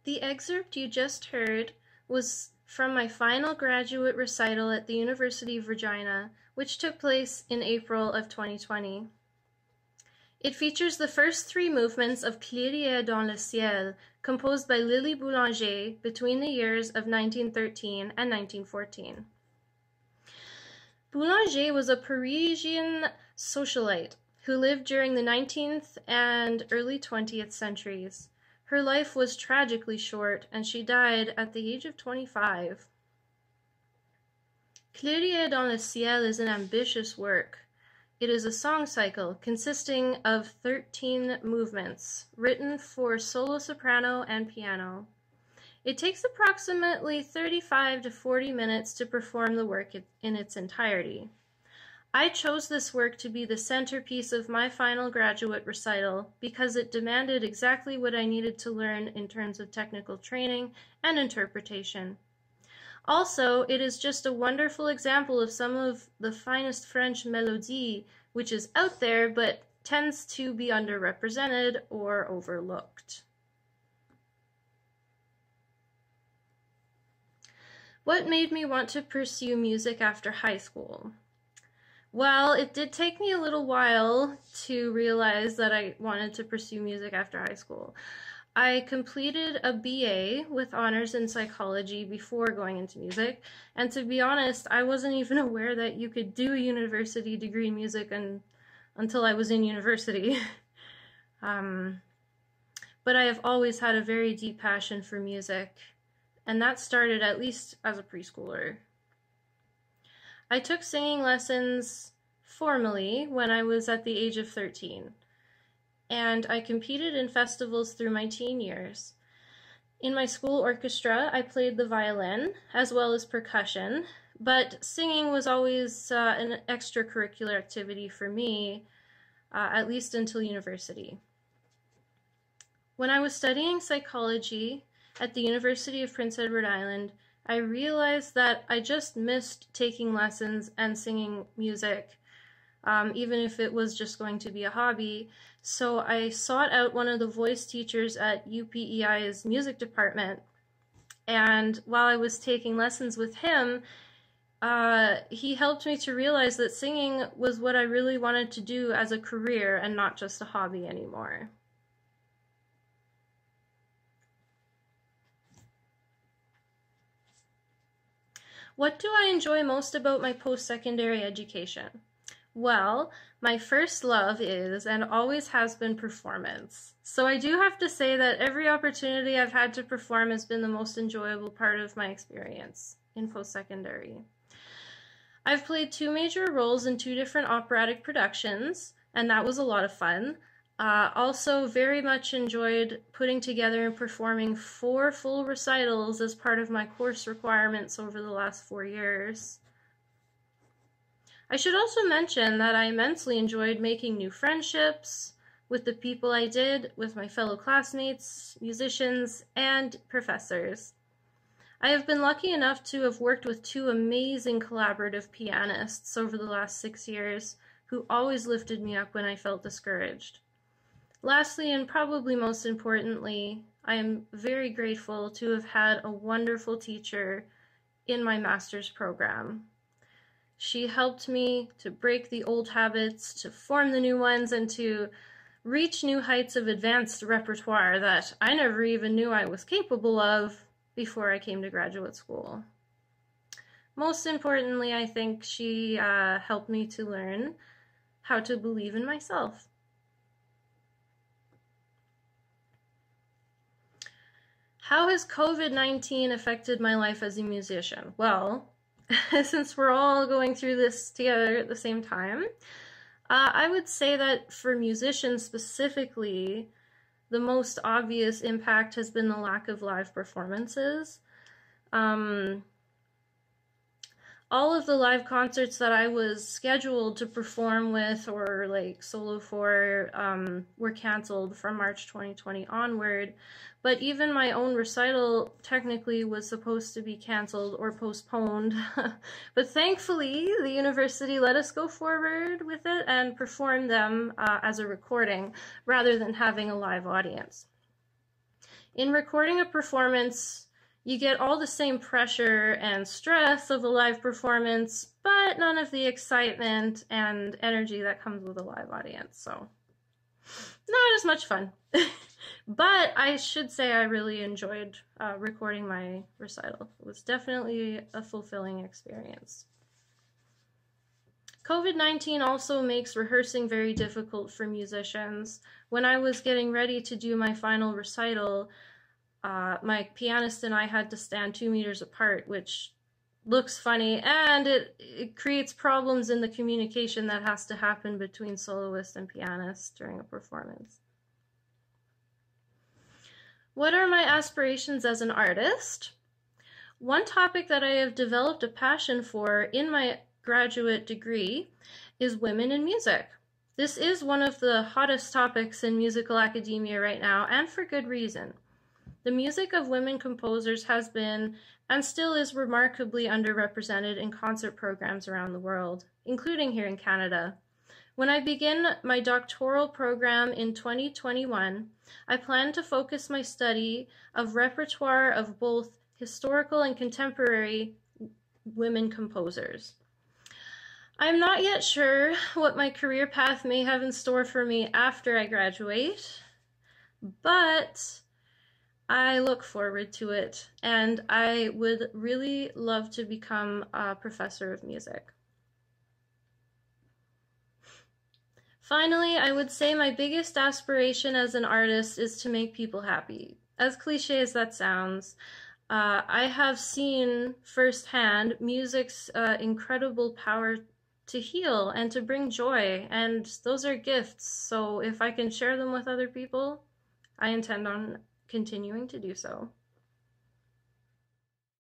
The excerpt you just heard was from my final graduate recital at the University of Regina, which took place in April of 2020. It features the first three movements of Clérier dans le ciel, composed by Lily Boulanger between the years of 1913 and 1914. Boulanger was a Parisian socialite who lived during the 19th and early 20th centuries. Her life was tragically short, and she died at the age of 25. Clérier dans le ciel is an ambitious work. It is a song cycle consisting of 13 movements, written for solo soprano and piano. It takes approximately 35 to 40 minutes to perform the work in its entirety. I chose this work to be the centerpiece of my final graduate recital because it demanded exactly what I needed to learn in terms of technical training and interpretation. Also, it is just a wonderful example of some of the finest French mélodie, which is out there but tends to be underrepresented or overlooked. What made me want to pursue music after high school? Well, it did take me a little while to realize that I wanted to pursue music after high school. I completed a BA with honors in psychology before going into music, and to be honest, I wasn't even aware that you could do a university degree in music until I was in university. But I have always had a very deep passion for music, and that started at least as a preschooler. I took singing lessons formally when I was at the age of 13. And I competed in festivals through my teen years. In my school orchestra, I played the violin as well as percussion, but singing was always an extracurricular activity for me, at least until university. When I was studying psychology at the University of Prince Edward Island, I realized that I just missed taking lessons and singing music, even if it was just going to be a hobby. So I sought out one of the voice teachers at UPEI's music department. And while I was taking lessons with him, he helped me to realize that singing was what I really wanted to do as a career and not just a hobby anymore. What do I enjoy most about my post-secondary education? Well, my first love is and always has been performance. So I do have to say that every opportunity I've had to perform has been the most enjoyable part of my experience in post-secondary. I've played 2 major roles in 2 different operatic productions, and that was a lot of fun. Also very much enjoyed putting together and performing 4 full recitals as part of my course requirements over the last 4 years. I should also mention that I immensely enjoyed making new friendships with the people I did, with my fellow classmates, musicians, and professors. I have been lucky enough to have worked with 2 amazing collaborative pianists over the last 6 years who always lifted me up when I felt discouraged. Lastly, and probably most importantly, I am very grateful to have had a wonderful teacher in my master's program. She helped me to break the old habits, to form the new ones, and to reach new heights of advanced repertoire that I never even knew I was capable of before I came to graduate school. Most importantly, I think she helped me to learn how to believe in myself. How has COVID-19 affected my life as a musician? Well, since we're all going through this together at the same time, I would say that for musicians specifically, the most obvious impact has been the lack of live performances. All of the live concerts that I was scheduled to perform with or like solo for were canceled from March 2020 onward, but even my own recital technically was supposed to be canceled or postponed. But thankfully, the university let us go forward with it and perform them as a recording rather than having a live audience. In recording a performance, you get all the same pressure and stress of a live performance, but none of the excitement and energy that comes with a live audience. So not as much fun. But I should say I really enjoyed recording my recital. It was definitely a fulfilling experience. COVID-19 also makes rehearsing very difficult for musicians. When I was getting ready to do my final recital, my pianist and I had to stand 2 meters apart, which looks funny, and it creates problems in the communication that has to happen between soloist and pianist during a performance. What are my aspirations as an artist? One topic that I have developed a passion for in my graduate degree is women in music. This is one of the hottest topics in musical academia right now, and for good reason. The music of women composers has been and still is remarkably underrepresented in concert programs around the world, including here in Canada. When I begin my doctoral program in 2021, I plan to focus my study of repertoire of both historical and contemporary women composers. I'm not yet sure what my career path may have in store for me after I graduate, but I look forward to it, and I would really love to become a professor of music. Finally, I would say my biggest aspiration as an artist is to make people happy. As cliche as that sounds, I have seen firsthand music's incredible power to heal and to bring joy, and those are gifts. So if I can share them with other people, I intend on continuing to do so.